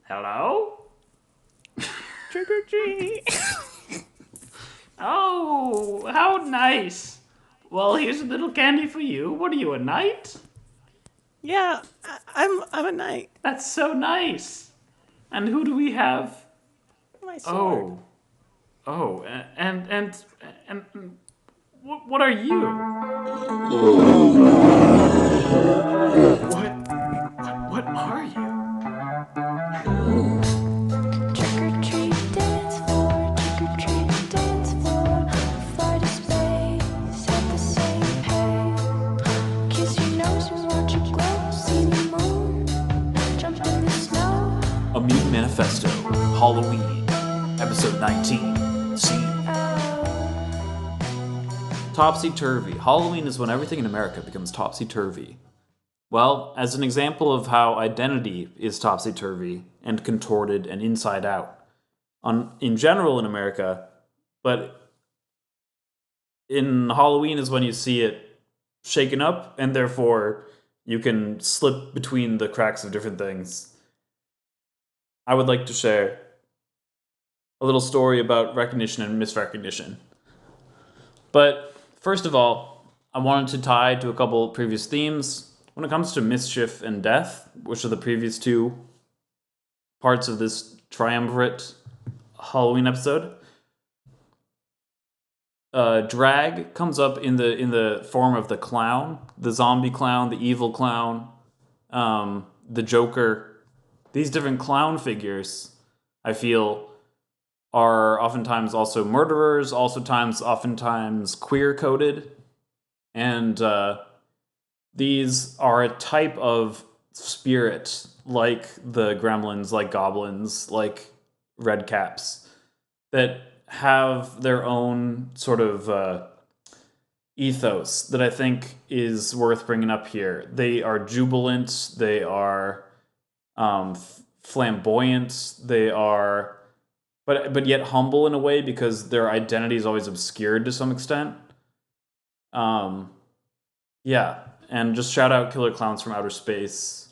Hello? Trick or treat. Oh, how nice. Well, here's a little candy for you. What are you, a knight? Yeah, I'm a knight. That's so nice. And who do we have? My sword. Oh, oh, and what are you? What are you? Trick or treat dance floor, trick or treat dance floor. Fly displays at the same pace. Kiss your nose and watch it glow. See the moon, jump in the snow. A Mute Manifesto, Halloween, episode 19, Scene. Topsy-turvy. Halloween is when everything in America becomes topsy-turvy. Well, as an example of how identity is topsy-turvy and contorted and inside out, in general in America, but in Halloween is when you see it shaken up, and therefore you can slip between the cracks of different things. I would like to share a little story about recognition and misrecognition. But first of all, I wanted to tie to a couple previous themes. When it comes to mischief and death, which are the previous two parts of this triumvirate Halloween episode, drag comes up in the form of the clown, the zombie clown, the evil clown, the Joker. These different clown figures, I feel, are oftentimes also murderers, oftentimes queer-coded, and these are a type of spirit, like the gremlins, like goblins, like redcaps, that have their own sort of ethos that I think is worth bringing up here. They are jubilant, they are flamboyant, they are, but yet humble in a way because their identity is always obscured to some extent. Yeah, and just shout out Killer Clowns from Outer Space.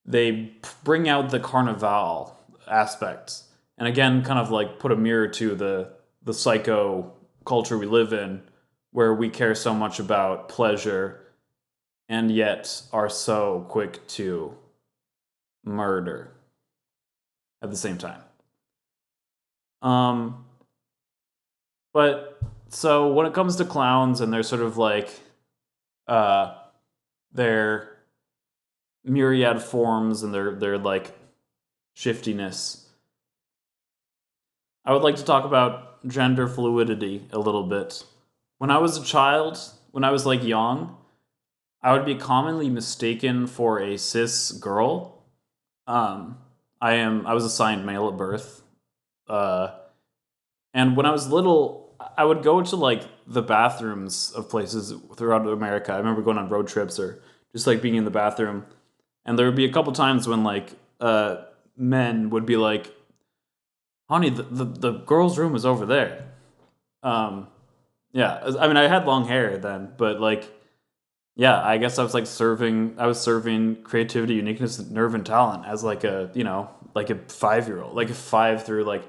They bring out the carnival aspect, and again, kind of like put a mirror to the psycho culture we live in, where we care so much about pleasure, and yet are so quick to murder at the same time. But so when it comes to clowns and they're sort of like their myriad forms and their like shiftiness, I would like to talk about gender fluidity a little bit. When I was a child, when I was like young, I would be commonly mistaken for a cis girl. I was assigned male at birth. And when I was little, I would go to like the bathrooms of places throughout America. I remember going on road trips or just like being in the bathroom, and there would be a couple times when like men would be like, "Honey, the girls' room is over there." Yeah, I mean, I had long hair then, but like, yeah, I guess I was serving creativity, uniqueness, nerve, and talent as like like a 5-year-old, like a 5 through like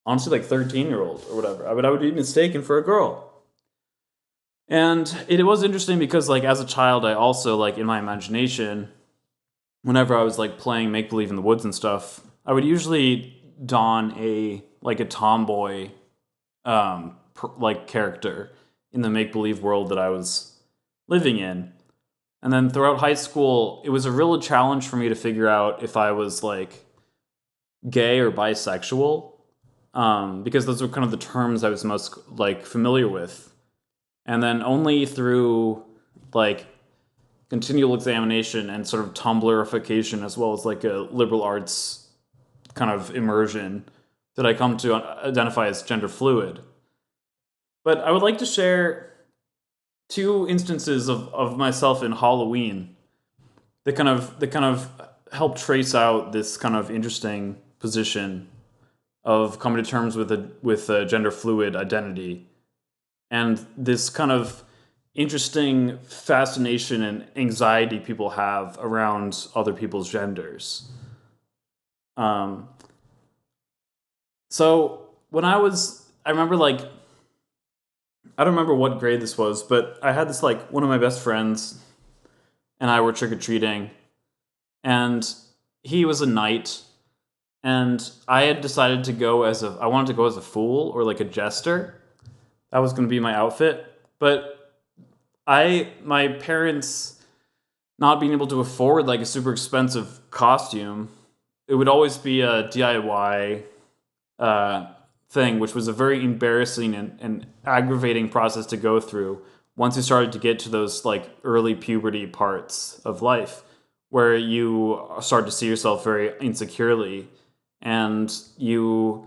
honestly like 13-year-old or whatever. I would be mistaken for a girl. And it was interesting because like as a child, I also like in my imagination, whenever I was like playing make believe in the woods and stuff, I would usually don a tomboy like character in the make believe world that I was living in. And then throughout high school, it was a real challenge for me to figure out if I was like gay or bisexual, because those were kind of the terms I was most like familiar with. And then only through like continual examination and sort of Tumblrification, as well as like a liberal arts kind of immersion, did I come to identify as gender fluid. But I would like to share two instances of myself in Halloween that kind of help trace out this kind of interesting position of coming to terms with a gender fluid identity and this kind of interesting fascination and anxiety people have around other people's genders. Um, so when I remember like, I don't remember what grade this was, but I had this like one of my best friends and I were trick or treating, and he was a knight, and I had decided to go I wanted to go as a fool or like a jester. That was going to be my outfit, but my parents not being able to afford like a super expensive costume, it would always be a DIY thing, which was a very embarrassing and aggravating process to go through once you started to get to those like early puberty parts of life where you start to see yourself very insecurely, and you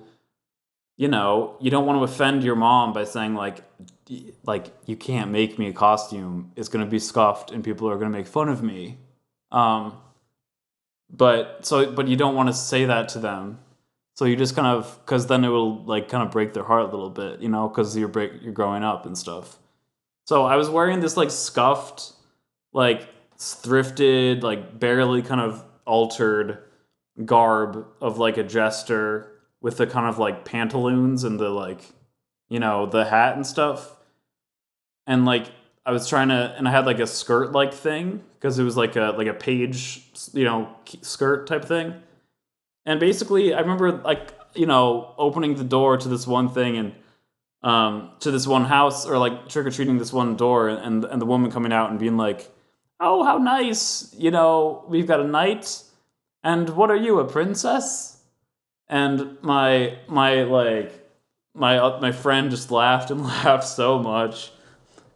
don't want to offend your mom by saying like you can't make me a costume, it's going to be scuffed and people are going to make fun of me. But you don't want to say that to them, so you just kind of, because then it will like kind of break their heart a little bit, because you're growing up and stuff. So I was wearing this like scuffed, like thrifted, like barely kind of altered garb of like a jester with the kind of like pantaloons and the like, the hat and stuff. And like I was trying to, and I had like a skirt like thing because it was like a page, skirt type thing. And basically, I remember like opening the door to this one thing and to this one house, or like trick or treating this one door, and the woman coming out and being like, "Oh, how nice! We've got a knight, and what are you, a princess?" And my friend just laughed and laughed so much.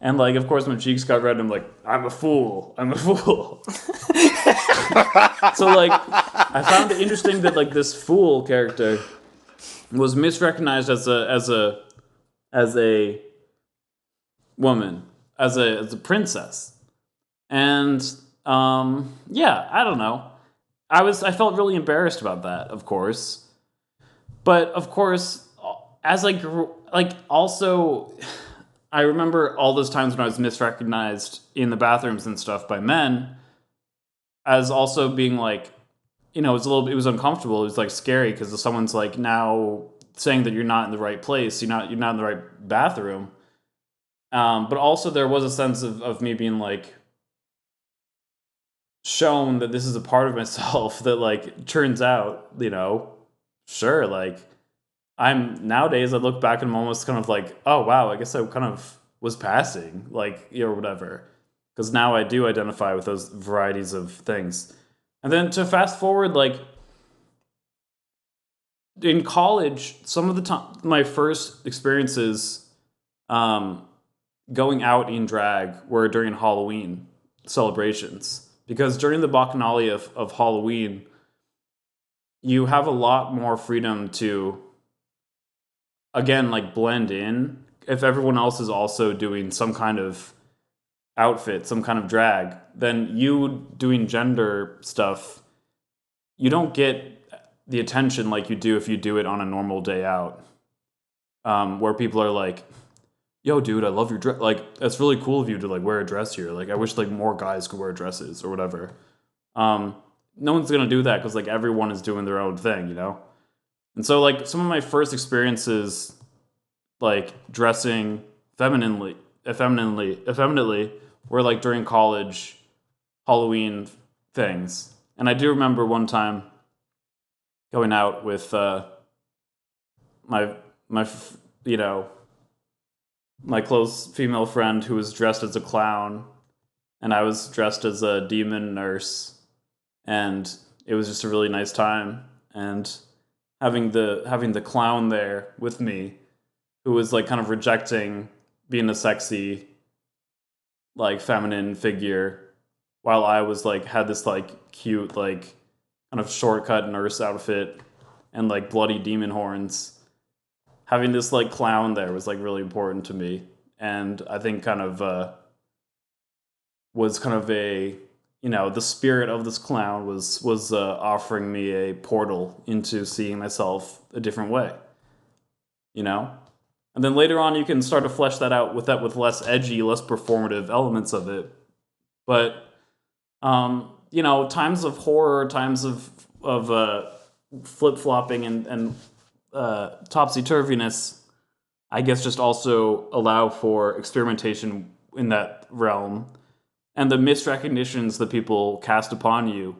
And like, of course, my cheeks got red. And I'm like, I'm a fool. I'm a fool. So like, I found it interesting that like this fool character was misrecognized as a woman, as a princess, and yeah, I don't know. I felt really embarrassed about that, of course, but of course, as I grew, like also. I remember all those times when I was misrecognized in the bathrooms and stuff by men as also being like, it was uncomfortable. It was like scary because someone's like now saying that you're not in the right place, you're not in the right bathroom. But also there was a sense of me being like shown that this is a part of myself that like turns out, sure, like nowadays I look back and I'm almost kind of like, oh wow, I guess I kind of was passing, like, or whatever. Because now I do identify with those varieties of things. And then to fast forward, like in college, some of the time, my first experiences going out in drag were during Halloween celebrations. Because during the Bacchanali of Halloween, you have a lot more freedom to again, like blend in. If everyone else is also doing some kind of outfit, some kind of drag, then you doing gender stuff, you don't get the attention like you do if you do it on a normal day out, where people are like, "Yo, dude, I love your dress. Like, that's really cool of you to like wear a dress here. Like, I wish like more guys could wear dresses or whatever." No one's gonna do that because like everyone is doing their own thing, And so, like, some of my first experiences, like, dressing effeminately, were, like, during college Halloween things. And I do remember one time going out with my my close female friend who was dressed as a clown, and I was dressed as a demon nurse, and it was just a really nice time. And having the clown there with me, who was like kind of rejecting being a sexy, like feminine figure, while I was like had this like cute like kind of shortcut nurse outfit and like bloody demon horns. Having this like clown there was like really important to me, and I think kind of was kind of a the spirit of this clown was offering me a portal into seeing myself a different way, and then later on you can start to flesh that out with less edgy, less performative elements of it. But times of horror, times of flip-flopping and topsy-turviness, I guess just also allow for experimentation in that realm. And the misrecognitions that people cast upon you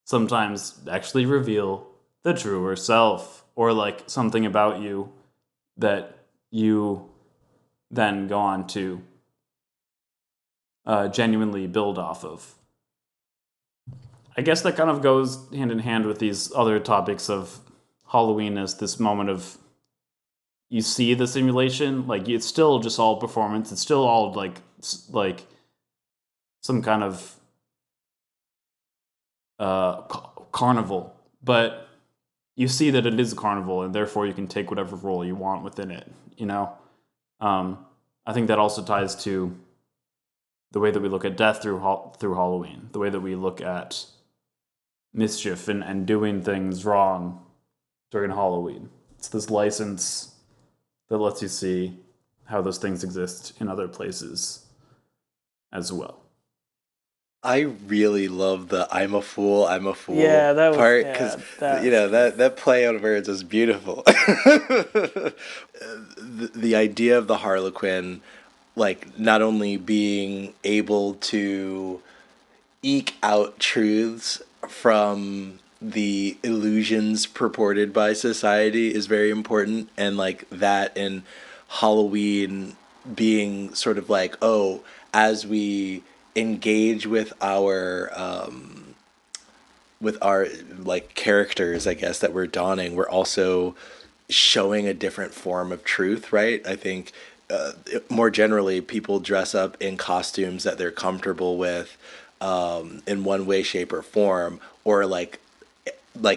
sometimes actually reveal the truer self, or like something about you that you then go on to genuinely build off of. I guess that kind of goes hand in hand with these other topics of Halloween as this moment of you see the simulation, like it's still just all performance. It's still all like some kind of carnival, but you see that it is a carnival, and therefore you can take whatever role you want within it. You know, I think that also ties to the way that we look at death through Halloween, the way that we look at mischief and doing things wrong during Halloween. It's this license that lets you see how those things exist in other places as well. I really love the I'm a fool Yeah, that was- part, yeah, because that's- that play on words is beautiful. The idea of the Harlequin, like not only being able to eke out truths from the illusions purported by society is very important, and like that in Halloween being sort of like, oh, as we engage with our like characters, I guess, that we're donning, we're also showing a different form of truth, right? I think more generally, people dress up in costumes that they're comfortable with, in one way, shape, or form, or like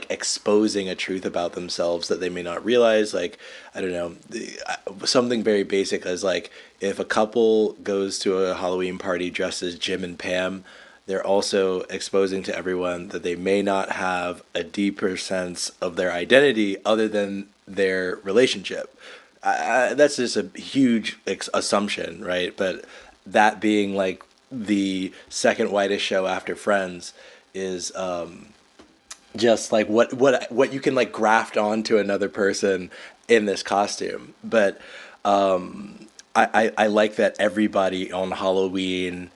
exposing a truth about themselves that they may not realize. Like, I don't know, something very basic as like if a couple goes to a Halloween party dressed as Jim and Pam, they're also exposing to everyone that they may not have a deeper sense of their identity other than their relationship. That's just a huge assumption, right? But that being like the second whitest show after Friends is just like what you can like graft onto another person in this costume. But I like that everybody on Halloween,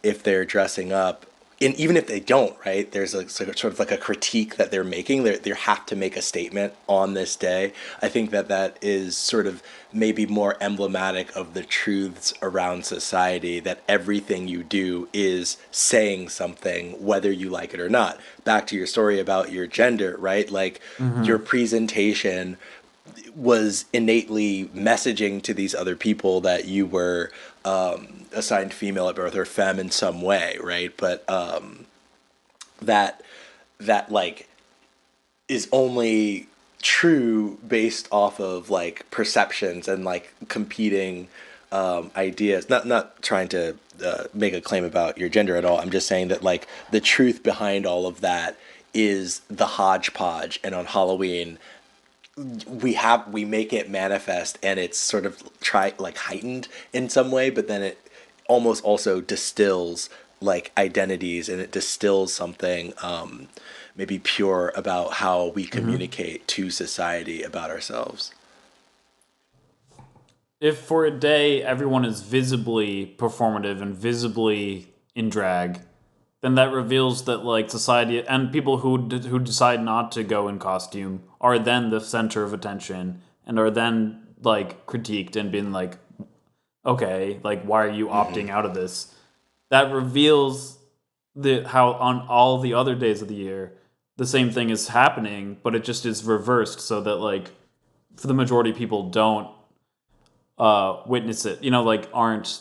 if they're dressing up, and even if they don't, right, there's a sort of like a critique that they're making. They have to make a statement on this day. I think that is sort of maybe more emblematic of the truths around society, that everything you do is saying something, whether you like it or not. Back to your story about your gender, right? Like your presentation was innately messaging to these other people that you were assigned female at birth or femme in some way, right? But that like is only true based off of like perceptions and like competing ideas. Not trying to make a claim about your gender at all. I'm just saying that like the truth behind all of that is the hodgepodge, and on Halloween we make it manifest, and it's sort of heightened in some way, but then it almost also distills like identities, and it distills something maybe pure about how we communicate to society about ourselves. If for a day everyone is visibly performative and visibly in drag, then that reveals that like society and people who decide not to go in costume are then the center of attention and are then like critiqued and being like, okay, like why are you opting out of this? That reveals how on all the other days of the year the same thing is happening, but it just is reversed, so that like for the majority of people don't witness it, you know, like aren't,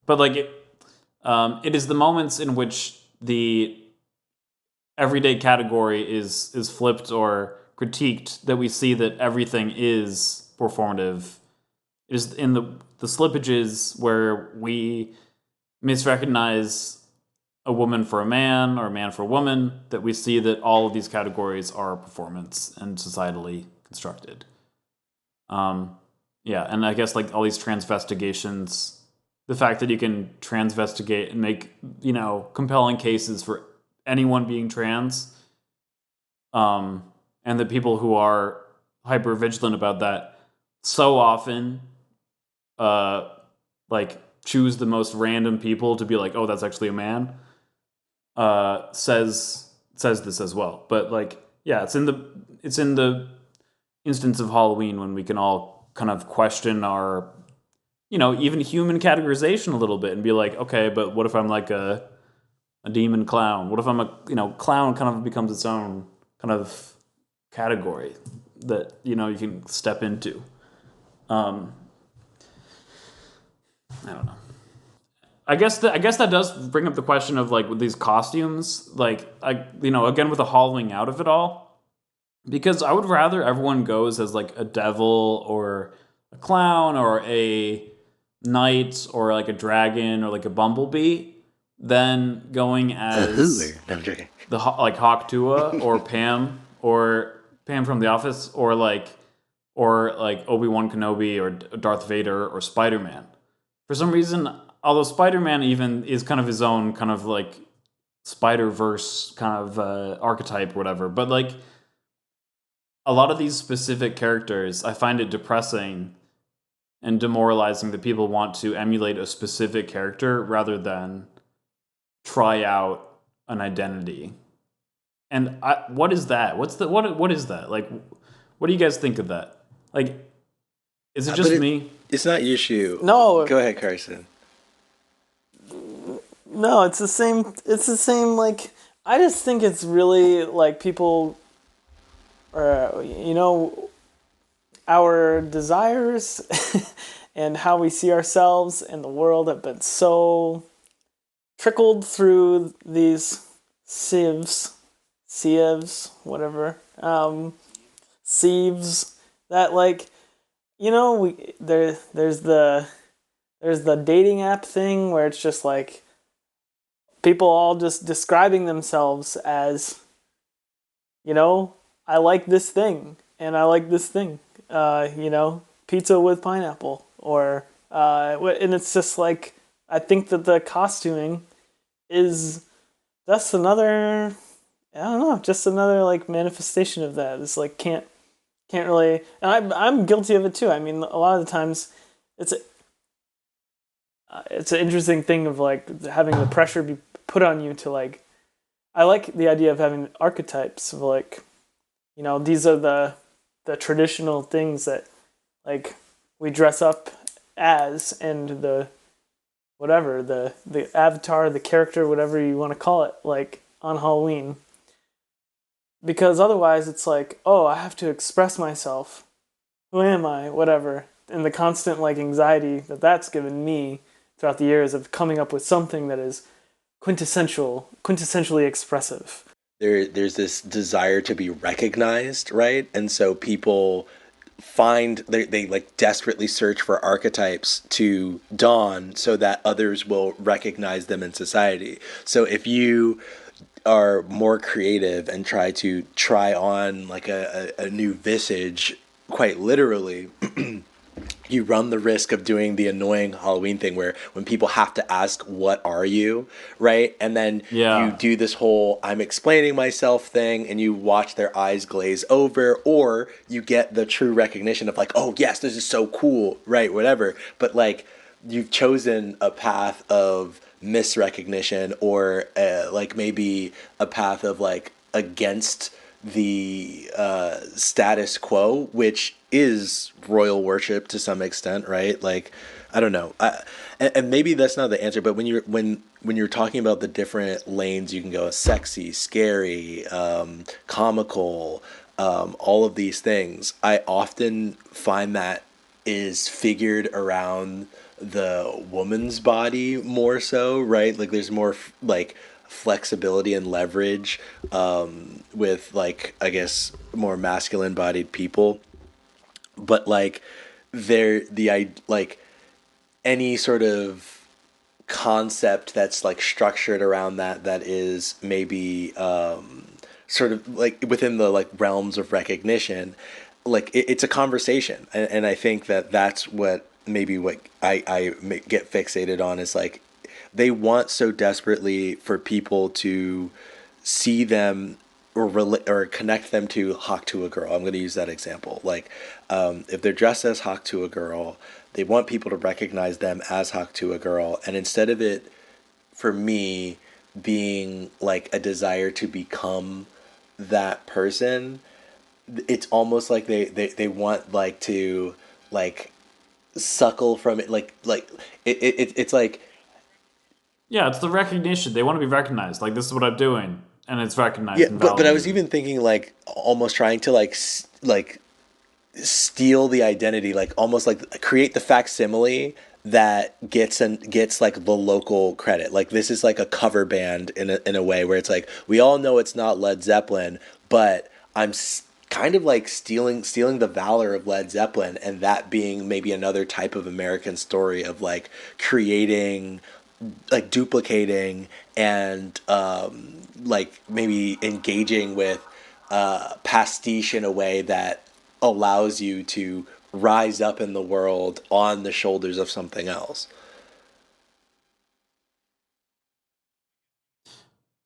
but like it is the moments in which the everyday category is flipped or critiqued that we see that everything is performative. It is in the slippages where we misrecognize a woman for a man or a man for a woman that we see that all of these categories are performance and societally constructed. Yeah, and I guess like all these transvestigations, the fact that you can transvestigate and make, you know, compelling cases for anyone being trans, and and the people who are hyper vigilant about that so often like choose the most random people to be like, oh, that's actually a man, says this as well. But like, yeah, it's in the instance of Halloween when we can all kind of question our, even human categorization a little bit and be like, okay, but what if I'm like a demon clown? What if I'm clown kind of becomes its own kind of category that, you can step into. I don't know. I guess that does bring up the question of like with these costumes, like again with the hollowing out of it all, because I would rather everyone goes as like a devil or a clown or a knight or like a dragon or like a bumblebee than going as No, I'm joking. like Hawk Tuah or Pam from The Office or like Obi-Wan Kenobi or Darth Vader or Spider-Man. For some reason, although Spider-Man even is kind of his own kind of like Spider-Verse kind of archetype or whatever, but like a lot of these specific characters, I find it depressing and demoralizing that people want to emulate a specific character rather than try out an identity. And what is that? What is that? Like, what do you guys think of that? Like, is it just me? It's not your shoe. No. Go ahead, Carson. No, it's the same. It's the same. Like, I just think it's really like people, our desires and how we see ourselves in the world have been so trickled through these sieves, whatever, sieves that like, there's the dating app thing where it's just like people all just describing themselves as, I like this thing and I like this thing, pizza with pineapple or and it's just like I think that the costuming that's another, I don't know, just another like manifestation of that. It's like can't really, and I'm guilty of it too. I mean, a lot of the times it's an interesting thing of like having the pressure be put on you to like, I like the idea of having archetypes of like, these are the traditional things that like we dress up as, and the whatever, the avatar, the character, whatever you want to call it, like on Halloween. Because otherwise it's like, oh, I have to express myself. Who am I? Whatever. And the constant like anxiety that's given me throughout the years of coming up with something that is quintessentially expressive. There's this desire to be recognized, right? And so people they like desperately search for archetypes to don so that others will recognize them in society. So if you are more creative and try on like a new visage, quite literally, you run the risk of doing the annoying Halloween thing where when people have to ask, what are you? Right. And then you do this whole I'm explaining myself thing and you watch their eyes glaze over, or you get the true recognition of like, oh yes, this is so cool. Right. Whatever. But like you've chosen a path of misrecognition or like maybe a path of like against the status quo, which is royal worship to some extent, right? Like, I don't know, and maybe that's not the answer. But when you're talking about the different lanes, you can go sexy, scary, comical, all of these things. I often find that is figured around the woman's body more so, right? Like, there's more like flexibility and leverage with like, I guess, more masculine bodied people. But like like any sort of concept that's like structured around that is maybe sort of like within the like realms of recognition, like it's a conversation, and I think that's what I get fixated on is like they want so desperately for people to see them or connect them to Hawk to a girl. I'm going to use that example. Like, if they're dressed as Hawk to a girl, they want people to recognize them as Hawk to a girl, and instead of it, for me, being like a desire to become that person, it's almost like they want like to like suckle from it, it's like. Yeah, it's the recognition. They want to be recognized. Like, this is what I'm doing, and it's recognized Yeah, and but I was validated. even thinking like almost trying to like steal the identity, like almost like create the facsimile that gets like the local credit. Like this is like a cover band in a way where it's like we all know it's not Led Zeppelin, but kind of like stealing the valor of Led Zeppelin, and that being maybe another type of American story of like creating, like duplicating and like maybe engaging with pastiche in a way that allows you to rise up in the world on the shoulders of something else.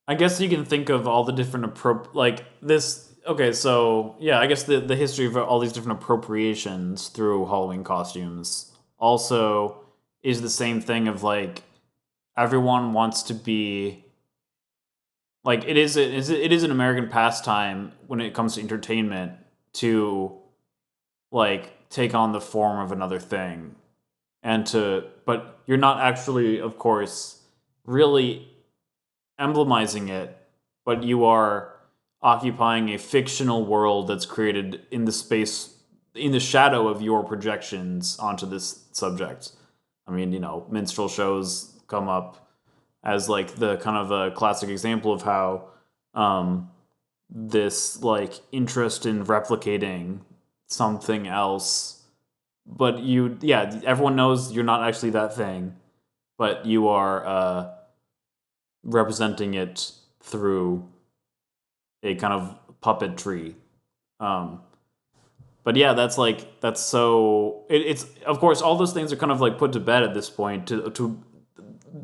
I guess you can think of all the different like this. Okay, so yeah, I guess the history of all these different appropriations through Halloween costumes also is the same thing of like everyone wants to be like it is an American pastime when it comes to entertainment to like take on the form of another thing and to but you're not actually of course really emblemizing it, but you are occupying a fictional world that's created in the space, in the shadow of your projections onto this subject. I mean, minstrel shows come up as like the kind of a classic example of how this like interest in replicating something else, but yeah, everyone knows you're not actually that thing, but you are representing it through a kind of puppetry. Um, but yeah, that's so it's of course all those things are kind of like put to bed at this point to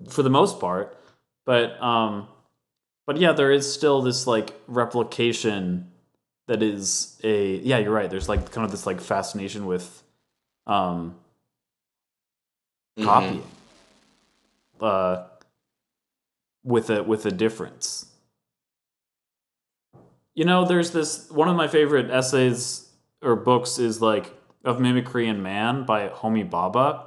for the most part. But yeah, there is still this like replication that is a yeah, you're right. There's like kind of this like fascination with um, Mm-hmm. copying uh, with a difference. There's this one of my favorite essays or books is like of mimicry and man by homi bhabha,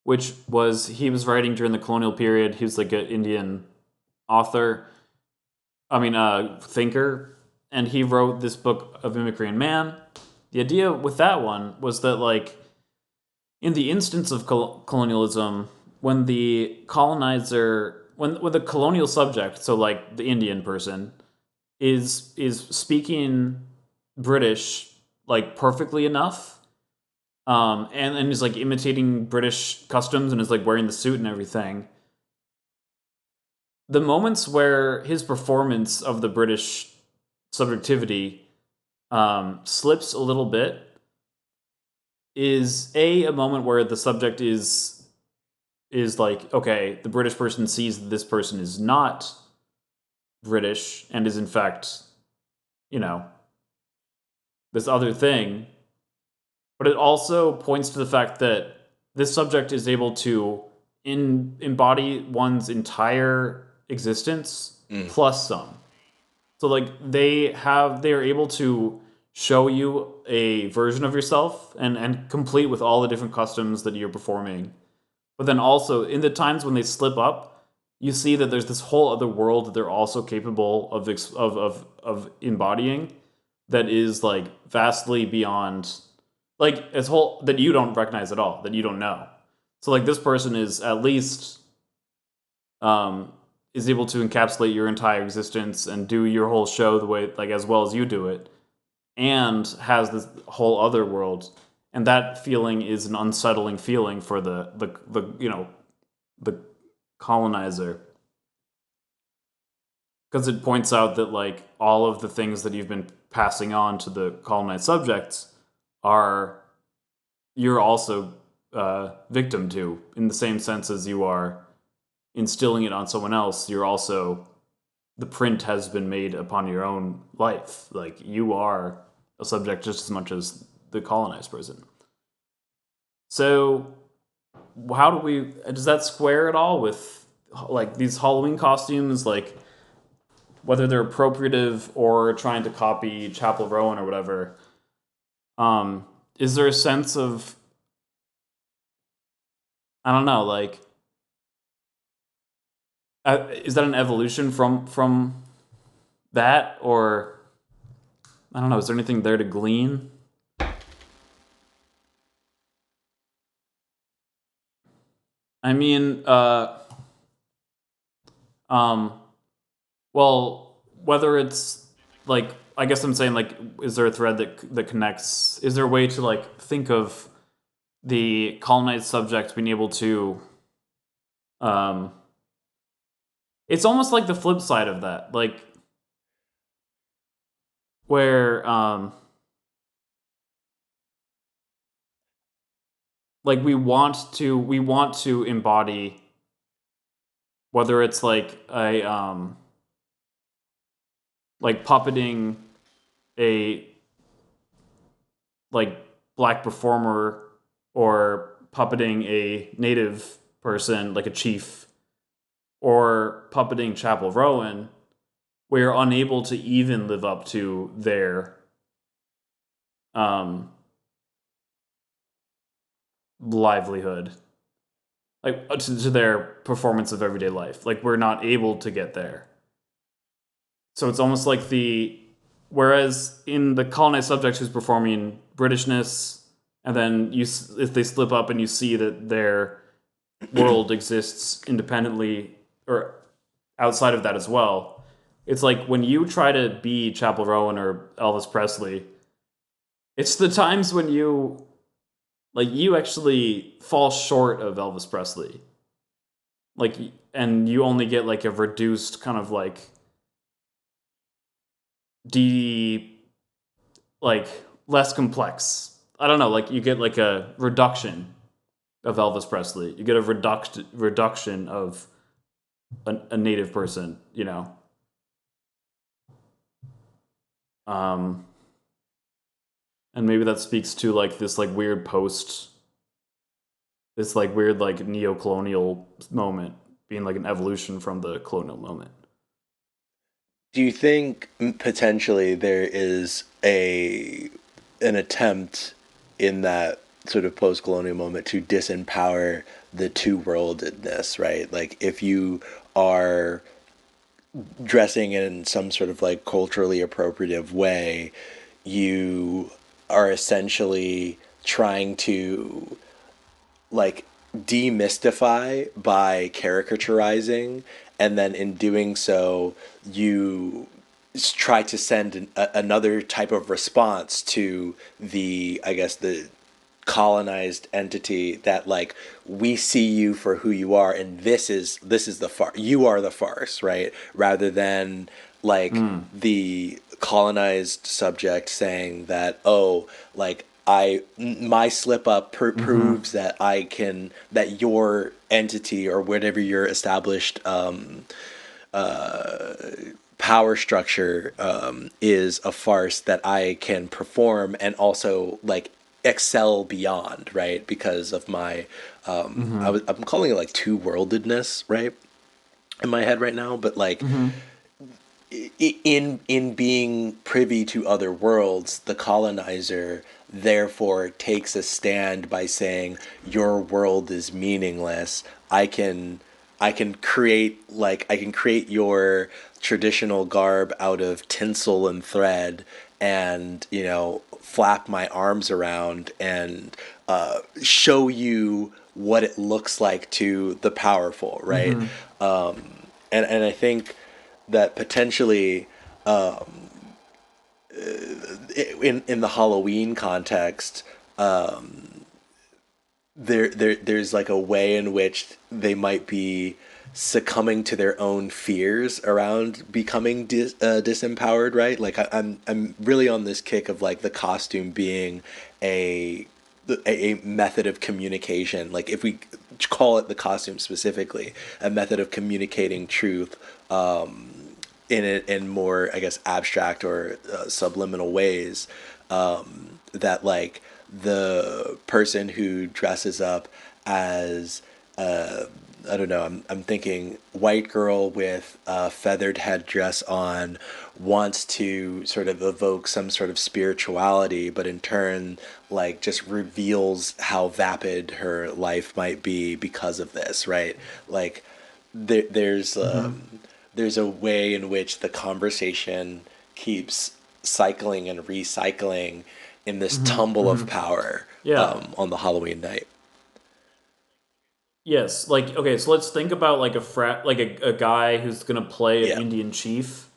which was he was writing during the colonial period. He was like an Indian author, I mean thinker, and he wrote this book of mimicry and man. The idea with that one was that like in the instance of colonialism, when the colonizer when the colonial subject, so like the Indian person, is speaking British like perfectly enough, and is like imitating British customs and is like wearing the suit and everything. The moments where his performance of the British subjectivity slips a little bit is a moment where the subject is like, okay, the British person sees that this person is not British and is in fact, you know, this other thing. But it also points to the fact that this subject is able to embody one's entire existence Mm. plus some. So like they are able to show you a version of yourself and complete with all the different customs that you're performing. But then also in the times when they slip up, you see that there's this whole other world that they're also capable of embodying that is like vastly beyond like it's whole that you don't recognize at all, that you don't know. So like this person is at least um is able to encapsulate your entire existence and do your whole show the way like as well as you do it, and has this whole other world, and that feeling is an unsettling feeling for the colonizer, because it points out that like all of the things that you've been passing on to the colonized subjects are you're also victim to, in the same sense as you are instilling it on someone else. You're also the print has been made upon your own life. Like you are a subject just as much as the colonized person. So how do we, does that square at all with like these Halloween costumes, like whether they're appropriative or trying to copy Chapel Rowan or whatever? Is there a sense of, I don't know, like is that an evolution from that, or I don't know, is there anything there to glean? I mean, um, well, whether it's like, I guess I'm saying like, is there a thread that connects? Is there a way to like think of the colonized subject being able to, um, it's almost like the flip side of that, like where, like we want to embody, whether it's like a like puppeting a like black performer or puppeting a native person like a chief or puppeting Chapel Rowan, we're unable to even live up to their um livelihood, like to their performance of everyday life. Like we're not able to get there. So it's almost like whereas in the colonized subject who's performing Britishness, and then if they slip up and you see that their world exists independently or outside of that as well, it's like when you try to be Chapel Rowan or Elvis Presley, it's the times when you actually fall short of Elvis Presley. Like, and you only get like a reduced kind of like like less complex. I don't know, like you get like a reduction of Elvis Presley. You get a reduction of a native person, you know. And maybe that speaks to like this like weird this like weird like neo-colonial moment being like an evolution from the colonial moment. Do you think potentially there is an attempt in that sort of post-colonial moment to disempower the two-worldedness, right? Like if you are dressing in some sort of like culturally appropriative way, you are essentially trying to like demystify by caricaturizing, and then in doing so you try to send another type of response to the, I guess, the colonized entity, that like we see you for who you are, and this is the you are the farce, right? Rather than like the colonized subject saying that, oh, like my slip up proves that that your entity or whatever your established power structure is a farce that I can perform and also like excel beyond, right? Because of my I'm calling it like two-worldedness, right? In my head right now, but like in being privy to other worlds, the colonizer therefore takes a stand by saying your world is meaningless. I can create your traditional garb out of tinsel and thread, and flap my arms around and show you what it looks like to the powerful, right? And I think that potentially in the Halloween context, there's like a way in which they might be succumbing to their own fears around becoming disempowered, right? Like I'm really on this kick of like the costume being a method of communication. Like if we call it the costume specifically, a method of communicating truth in more, I guess, abstract or subliminal ways, that like the person who dresses up as I don't know. I'm thinking white girl with a feathered headdress on wants to sort of evoke some sort of spirituality, but in turn, like just reveals how vapid her life might be because of this, right? Like there's a way in which the conversation keeps cycling and recycling in this tumble of power, Yeah. on the Halloween night. Yes, like okay, so let's think about like a guy who's gonna play an Yeah. Indian chief.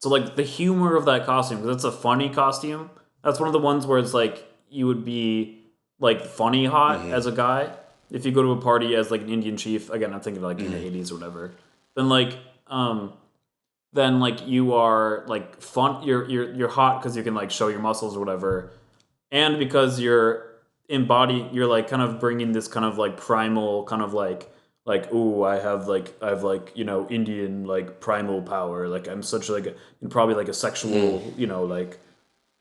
So like the humor of that costume, because it's a funny costume. That's one of the ones where it's like you would be like funny hot as a guy if you go to a party as like an Indian chief. Again, I'm thinking like in the '80s or whatever. Then like you are like fun. You're hot because you can like show your muscles or whatever, and because you're like kind of bringing this kind of like primal kind of like ooh I have you know Indian like primal power, like I'm such like and probably like a sexual you know like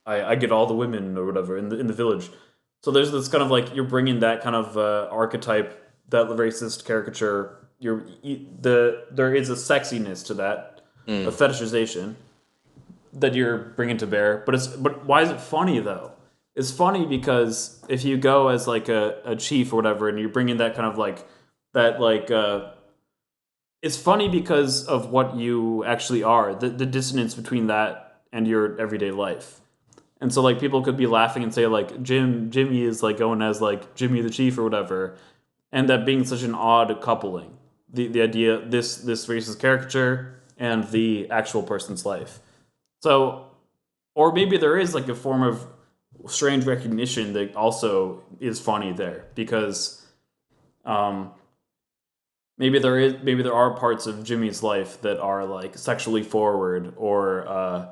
I get all the women or whatever in the village. So there's this kind of like you're bringing that kind of archetype, that racist caricature. There is a sexiness to that, a fetishization that you're bringing to bear. But why is it funny though? It's funny because if you go as like a chief or whatever, and you're bringing that kind of like that like it's funny because of what you actually are, the dissonance between that and your everyday life. And so like people could be laughing and say like Jimmy is like going as like Jimmy the Chief or whatever, and that being such an odd coupling. The idea this racist caricature and the actual person's life. So or maybe there is like a form of strange recognition that also is funny there because maybe there are parts of Jimmy's life that are like sexually forward or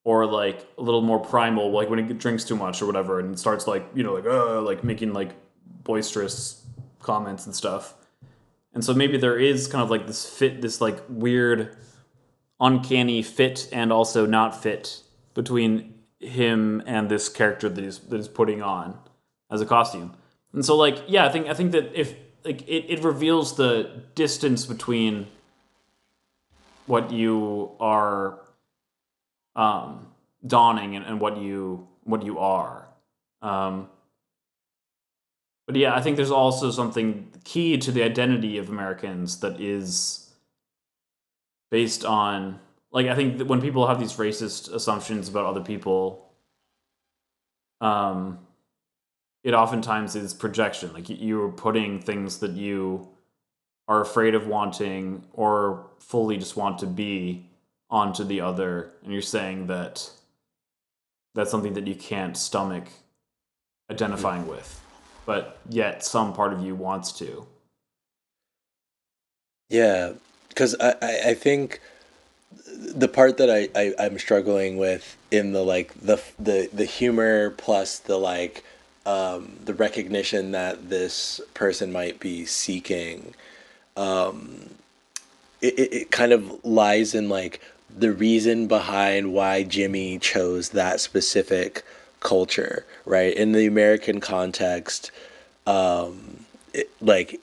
like a little more primal, like when he drinks too much or whatever and starts like you know like making like boisterous comments and stuff. And so maybe there is kind of like this like weird uncanny fit and also not fit between him and this character that he's putting on as a costume. And so like yeah, I think that if like it reveals the distance between what you are donning and what you are. But yeah, I think there's also something key to the identity of Americans that is based on like I think that when people have these racist assumptions about other people, it oftentimes is projection. Like you're putting things that you are afraid of wanting or fully just want to be onto the other, and you're saying that that's something that you can't stomach identifying with, but yet some part of you wants to. Yeah, because I think the part that I'm struggling with in the like the humor plus the like the recognition that this person might be seeking, it kind of lies in like the reason behind why Jimmy chose that specific culture, right? In the American context, like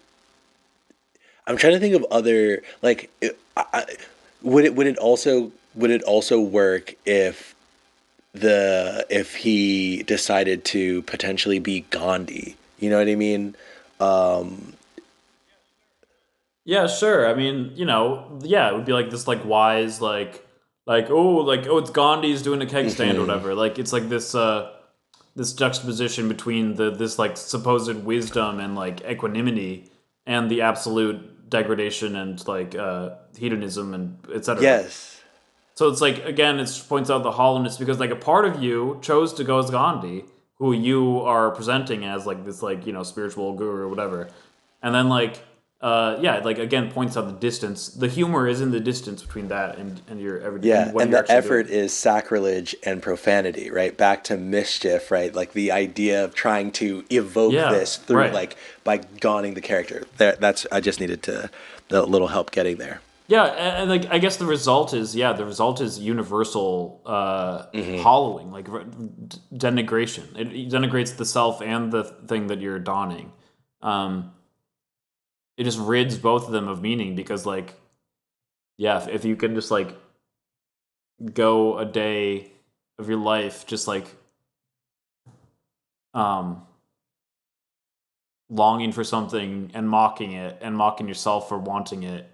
I'm trying to think of other like would it also work if he decided to potentially be Gandhi? You know what I mean? Yeah, sure. I mean, you know, yeah, it would be like this like wise like oh it's Gandhi's doing a keg stand or whatever. Like it's like this juxtaposition between this like supposed wisdom and like equanimity and the absolute degradation and like hedonism and etc. Yes. So it's like again, it points out the hollowness because like a part of you chose to go as Gandhi, who you are presenting as like this like you know spiritual guru or whatever, and then like yeah, like again points out the distance. The humor is in the distance between that and your everyday. Yeah, And what and you're the actually effort doing. is sacrilege and profanity, right? Back to mischief, right? Like the idea of trying to evoke Yeah, this through right. like by donning the character. That's I just needed a little help getting there. Yeah, and like I guess the result is universal hollowing, like denigration. It denigrates the self and the thing that you're donning. Um, it just rids both of them of meaning because, like, yeah, if you can just like go a day of your life just like um longing for something and mocking it and mocking yourself for wanting it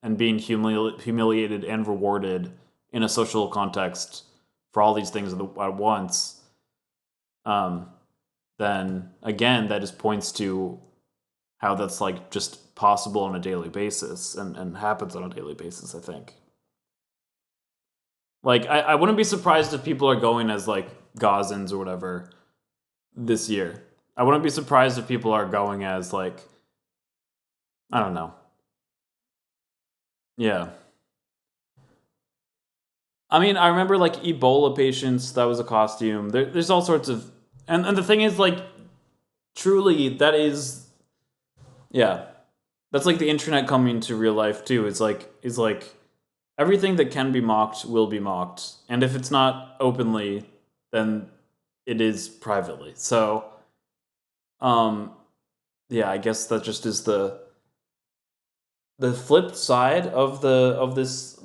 and being humiliated and rewarded in a social context for all these things at once, um, then again, that just points to how that's like just possible on a daily basis and happens on a daily basis, I think. Like, I wouldn't be surprised if people are going as like Gazans or whatever this year. I wouldn't be surprised if people are going as like, I don't know. Yeah. I mean, I remember like Ebola patients, that was a costume. There's all sorts of. And the thing is, like, truly, that is. Yeah. That's like the internet coming to real life, too. It's like everything that can be mocked will be mocked. And if it's not openly, then it is privately. So, um, yeah, I guess that just is the flip side of this,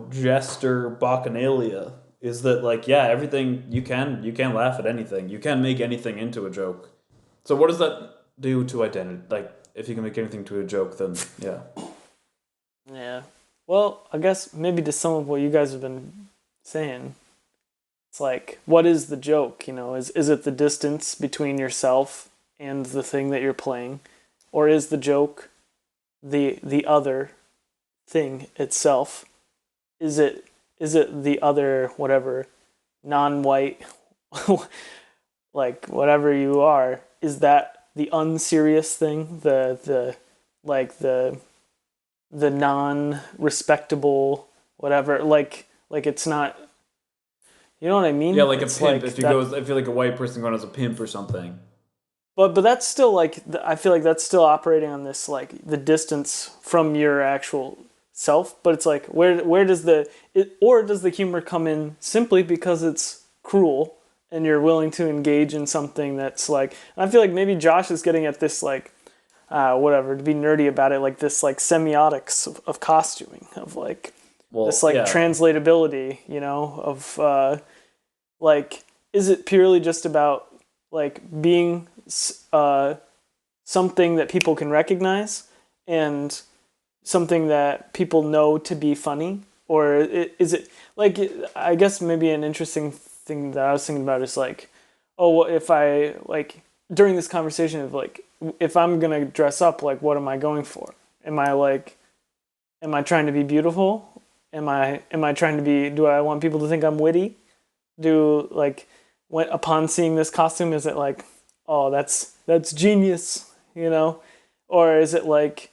jester bacchanalia is that, like, yeah, everything you can laugh at anything, you can make anything into a joke. So what does that do to identity? Like, if you can make anything to a joke, then yeah. Yeah. Well, I guess maybe to some of what you guys have been saying, it's like, what is the joke? Is it the distance between yourself and the thing that you're playing, or is the joke the other thing itself? Is it the other whatever non-white like whatever you are? Is that the unserious thing? The like the non-respectable whatever, like it's not, you know what I mean? Yeah, like a It's pimp. like If you that, go, I feel like a white person going as a pimp or something. but that's still like, I feel like that's still operating on this, like, the distance from your actual self. But it's like, where does or does the humor come in simply because it's cruel and you're willing to engage in something that's like, and I feel like maybe Josh is getting at this, like, whatever, to be nerdy about it, like this, like, semiotics of costuming, of like this, Well, like, yeah. translatability, of like, is it purely just about like being something that people can recognize and something that people know to be funny, or is it like, I guess maybe an interesting thing that I was thinking about is like, oh, well, if I, like, during this conversation of like, if I'm gonna dress up, like, what am I going for? Am I trying to be beautiful? Am I trying to be, do I want people to think I'm witty? Do, like, when upon seeing this costume, is it like, oh, that's genius, or is it like,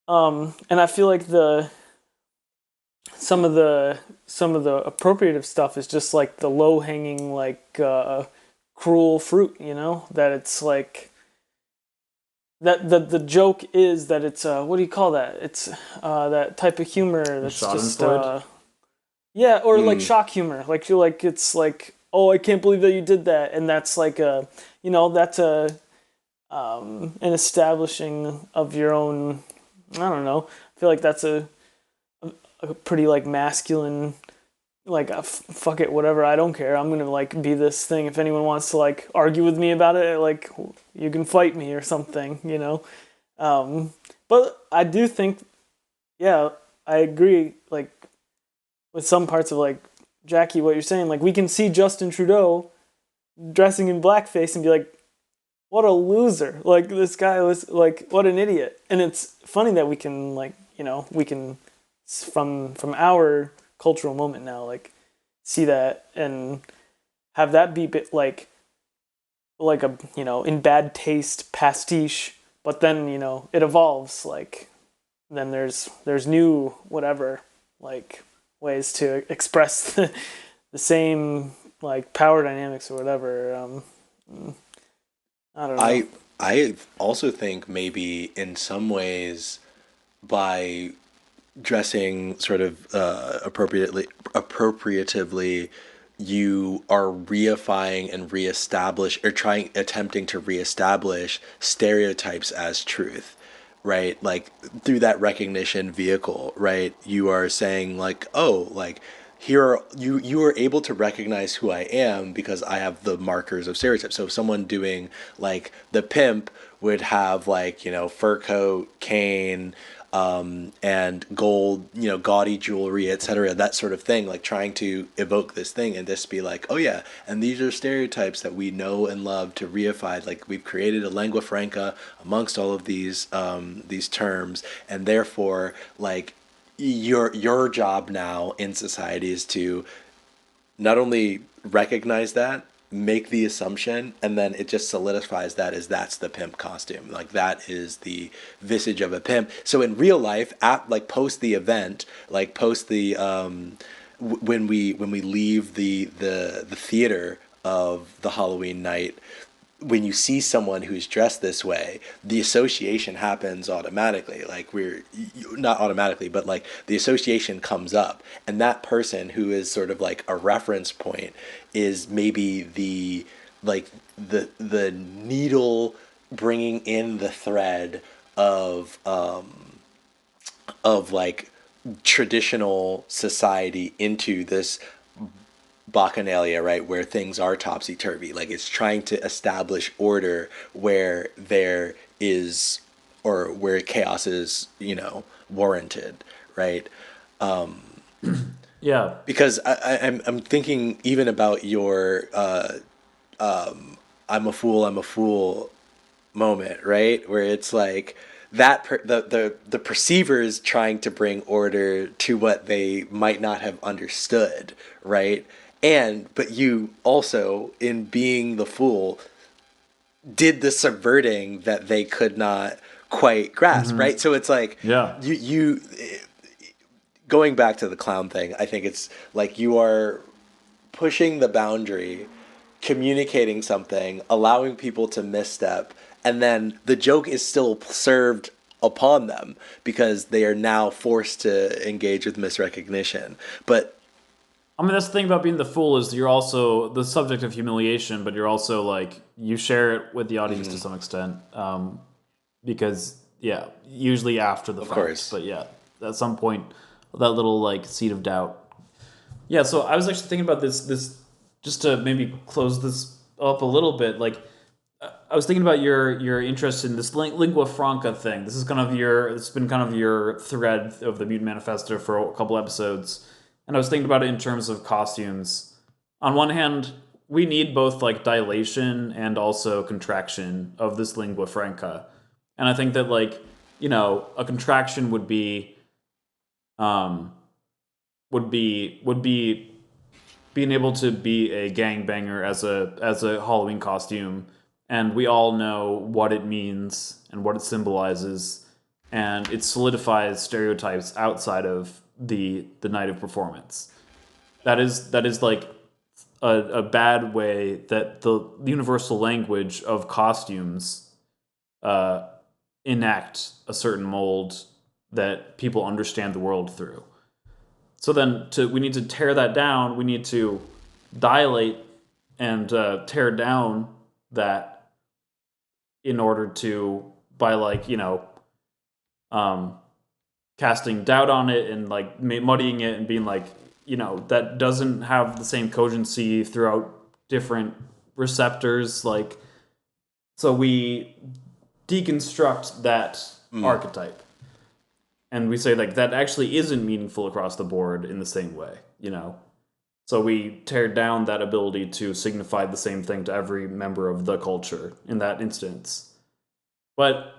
and I feel like some of the appropriative stuff is just like the low hanging, like, cruel fruit, that it's like, that the joke is that it's, what do you call that? It's that type of humor that's just Schadenfreude? yeah, or like shock humor. Like, you're like, it's like, oh, I can't believe that you did that, and that's like that's an establishing of your own. I don't know. I feel like that's a pretty, like, masculine. Like, fuck it, whatever. I don't care. I'm gonna, like, be this thing. If anyone wants to, like, argue with me about it, like, you can fight me or something. But I do think, yeah, I agree. Like, with some parts of, like, Jackie, what you're saying, like, we can see Justin Trudeau dressing in blackface and be like, what a loser. Like, this guy was, like, what an idiot. And it's funny that we can, like, we can, from our cultural moment now, like, see that and have that be bit like a, in bad taste pastiche, but then, it evolves, like, then there's new whatever, like, ways to express the same, like, power dynamics or whatever. I don't know. I also think maybe in some ways by dressing sort of appropriatively, you are reifying and attempting to reestablish stereotypes as truth, right? Like through that recognition vehicle, right? You are saying like, oh, like here are, you are able to recognize who I am because I have the markers of stereotypes. So if someone doing like the pimp would have like, fur coat, cane, and gold, gaudy jewelry, etc., that sort of thing, like trying to evoke this thing and just be like, oh yeah, and these are stereotypes that we know and love to reify. Like we've created a lingua franca amongst all of these terms, and therefore, like your job now in society is to not only recognize that, make the assumption, and then it just solidifies that as that's the pimp costume. Like that is the visage of a pimp. So in real life, like post the event, like post the when we leave the theater of the Halloween night, when you see someone who's dressed this way, the association happens automatically. Like not automatically, but like the association comes up, and that person who is sort of like a reference point is maybe the needle bringing in the thread of like traditional society into this bacchanalia, right, where things are topsy-turvy. Like it's trying to establish order where there is, or where chaos is, warranted, right? Yeah. Because I'm thinking even about your I'm a fool moment, right, where it's like that the perceivers trying to bring order to what they might not have understood, right? But you also, in being the fool, did the subverting that they could not quite grasp, right? So it's like Yeah. you going back to the clown thing, I think it's like you are pushing the boundary, communicating something, allowing people to misstep, and then the joke is still served upon them because they are now forced to engage with misrecognition. But I mean, that's the thing about being the fool is you're also the subject of humiliation, but you're also like you share it with the audience to some extent, because yeah, usually after the fact. course. But yeah, at some point, that little like seed of doubt. Yeah, so I was actually thinking about this just to maybe close this up a little bit. Like, I was thinking about your interest in this lingua franca thing. This is it's been kind of your thread of the Mutant Manifesto for a couple episodes. And I was thinking about it in terms of costumes. On one hand, we need both like dilation and also contraction of this lingua franca. And I think that like, a contraction would be being able to be a gangbanger as a Halloween costume, and we all know what it means and what it symbolizes, and it solidifies stereotypes outside of the night of performance. That is like a bad way that the universal language of costumes enact a certain mold that people understand the world through. So then we need to tear that down. We need to dilate and tear down that in order to, by like, casting doubt on it and like muddying it and being like, that doesn't have the same cogency throughout different receptors. Like, so we deconstruct that archetype. And we say like that actually isn't meaningful across the board in the same way, So we tear down that ability to signify the same thing to every member of the culture in that instance. But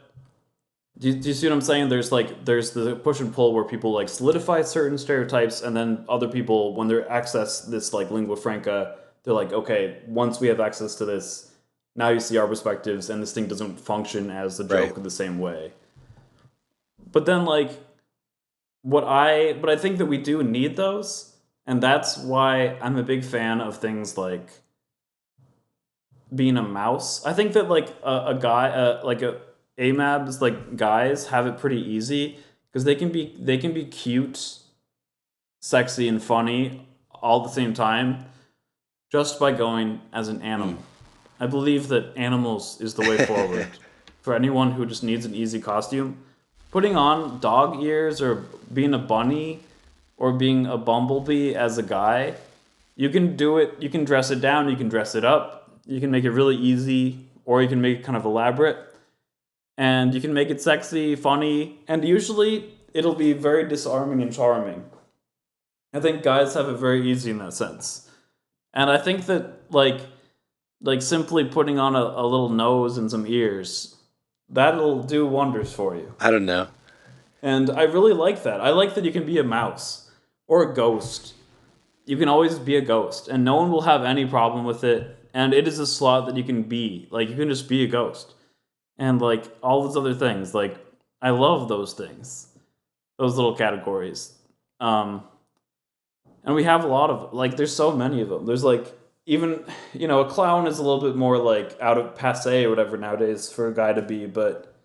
do you see what I'm saying? There's the push and pull where people like solidify certain stereotypes, and then other people, when they access this like lingua franca, they're like, okay, once we have access to this, now you see our perspectives, and this thing doesn't function as the joke in the same way. But then, like, but I think that we do need those, and that's why I'm a big fan of things like being a mouse. I think that like a guy, like AMABs, like guys have it pretty easy because they can be cute, sexy, and funny all at the same time, just by going as an animal. I believe that animals is the way forward for anyone who just needs an easy costume. Putting on dog ears or being a bunny or being a bumblebee as a guy, you can do it. You can dress it down. You can dress it up. You can make it really easy, or you can make it kind of elaborate. And you can make it sexy, funny, and usually it'll be very disarming and charming. I think guys have it very easy in that sense. And I think that like simply putting on a little nose and some ears, that'll do wonders for you. I don't know. And I really like that. I like that you can be a mouse or a ghost. You can always be a ghost, and no one will have any problem with it. And it is a slot that you can be. Like, you can just be a ghost. And, like, all those other things. Like, I love those things. Those little categories. And we have a lot of, like, there's so many of them. There's, like, even, a clown is a little bit more, like, out of passe or whatever nowadays for a guy to be, but,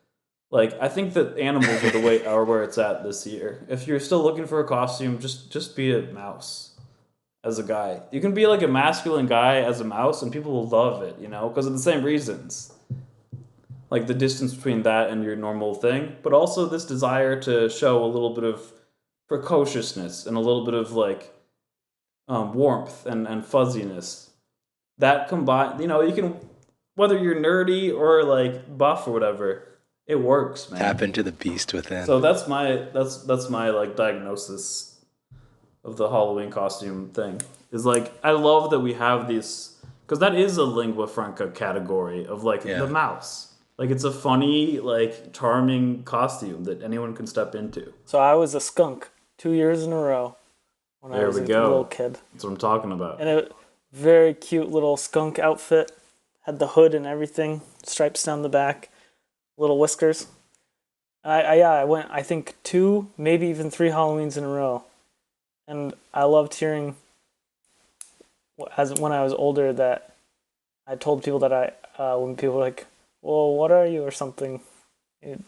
like, I think that animals are where it's at this year. If you're still looking for a costume, just be a mouse as a guy. You can be, like, a masculine guy as a mouse, and people will love it, because of the same reasons. Like, the distance between that and your normal thing, but also this desire to show a little bit of precociousness and a little bit of, like, warmth and fuzziness. That combined, you can, whether you're nerdy or like buff or whatever, it works, man. Tap into the beast within. So that's my like diagnosis of the Halloween costume thing. Is like, I love that we have these, because that is a lingua franca category of like the mouse. Like, it's a funny, like, charming costume that anyone can step into. So I was a skunk 2 years in a row when I was a little kid. That's what I'm talking about. And a very cute little skunk outfit. Had the hood and everything, stripes down the back, little whiskers. I went, I think 2, maybe even 3 Halloweens in a row. And I loved hearing, when I was older, that I told people that when people were like, well, what are you or something, you'd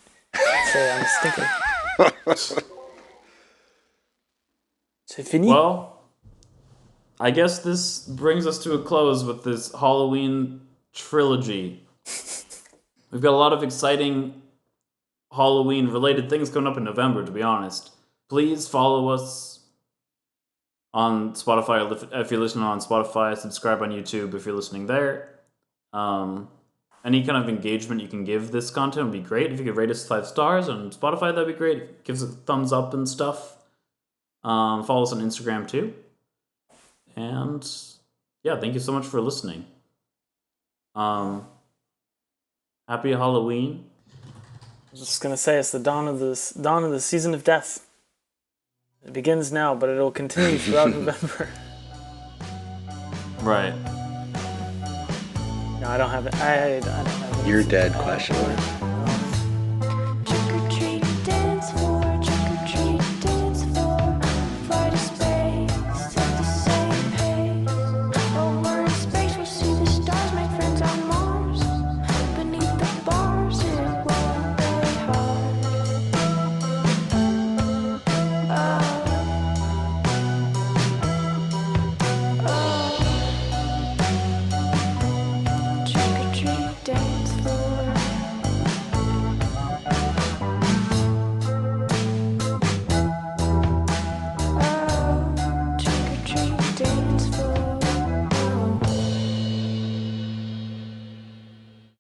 say I'm a stinker. C'est fini. Well, I guess this brings us to a close with this Halloween trilogy. We've got a lot of exciting Halloween-related things coming up in November, to be honest. Please follow us on Spotify if you're listening on Spotify. Subscribe on YouTube if you're listening there. Any kind of engagement you can give this content would be great. If you could rate us 5 stars on Spotify, that'd be great. Give us a thumbs up and stuff. Follow us on Instagram too. And yeah, thank you so much for listening. Happy Halloween. I was just gonna say it's the dawn of the season of death. It begins now, but it'll continue throughout November. Right. No, I don't have it. I don't have it. You're dead, question mark.